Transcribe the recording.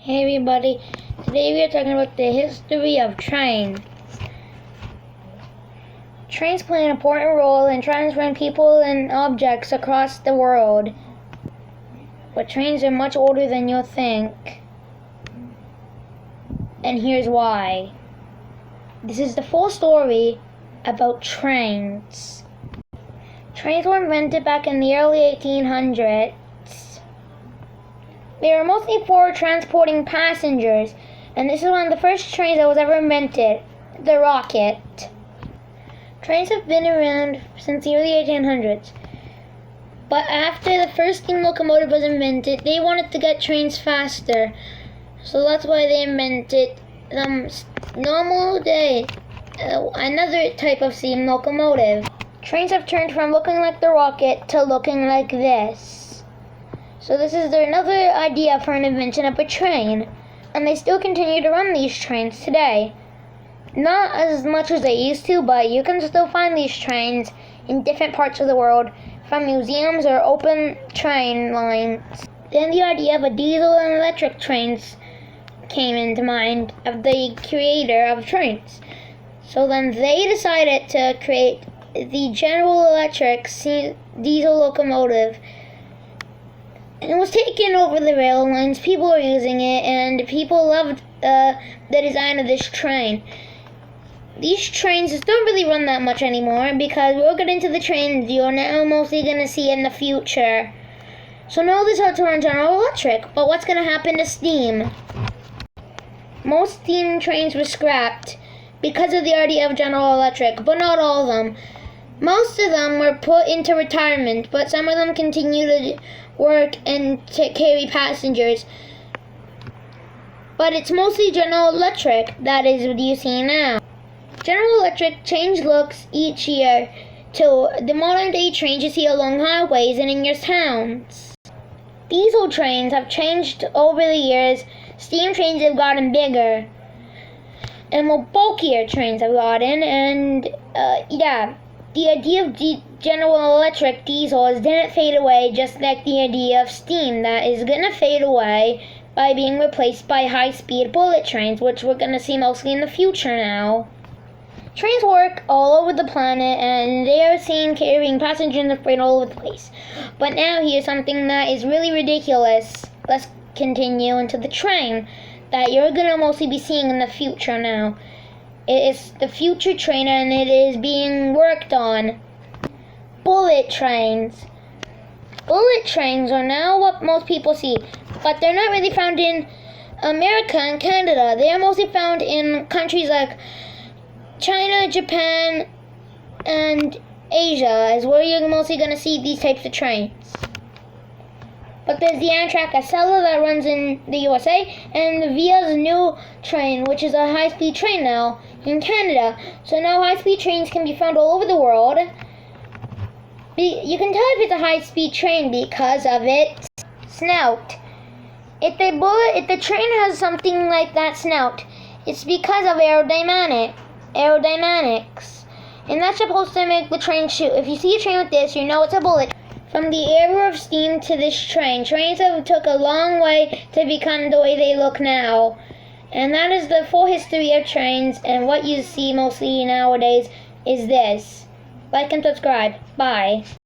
Hey everybody, today we are talking about the history of trains. Trains play an important role in transferring people and objects across the world. But trains are much older than you'll think. And here's why. This is the full story about trains. Trains were invented back in the early 1800s. They were mostly for transporting passengers, and this is one of the first trains that was ever invented, the rocket. Trains have been around since the early 1800s, but after the first steam locomotive was invented, they wanted to get trains faster, so that's why they invented another type of steam locomotive. Trains have turned from looking like the rocket to looking like this. So this is another idea for an invention of a train, and they still continue to run these trains today. Not as much as they used to, but you can still find these trains in different parts of the world, from museums or open train lines. Then the idea of a diesel and electric trains came into mind of the creator of trains. So then they decided to create the General Electric diesel locomotive. And it was taking over the rail lines. People were using it, and people loved the design of this train. These trains don't really run that much anymore because we'll get into the trains you're now mostly going to see in the future. So now this is how to run General Electric, but what's going to happen to steam? Most steam trains were scrapped because of the idea of General Electric, but not all of them. Most of them were put into retirement, but some of them continue to work and to carry passengers. But it's mostly General Electric that is what you see now. General Electric changed looks each year to the modern day trains you see along highways and in your towns. Diesel trains have changed over the years. Steam trains have gotten bigger, and more bulkier trains have gotten, and the idea of General Electric diesels didn't fade away, just like the idea of steam that is going to fade away by being replaced by high-speed bullet trains, which we're going to see mostly in the future now. Trains work all over the planet, and they are seen carrying passengers and freight all over the place. But now here's something that is really ridiculous. Let's continue into the train that you're going to mostly be seeing in the future now. It is the future train, and it is being worked on. Bullet trains. Bullet trains are now what most people see, but they're not really found in America and Canada. They are mostly found in countries like China, Japan, and Asia is where you're mostly going to see these types of trains. But there's the Amtrak Acela that runs in the USA, and the Via's new train, which is a high-speed train now in Canada. So now high-speed trains can be found all over the world. You can tell if it's a high-speed train because of its snout. If the train has something like that snout, it's because of aerodynamics. And that's supposed to make the train shoot. If you see a train with this, you know it's a bullet. From the era of steam to this train, trains have took a long way to become the way they look now. And that is the full history of trains, and what you see mostly nowadays is this. Like and subscribe. Bye.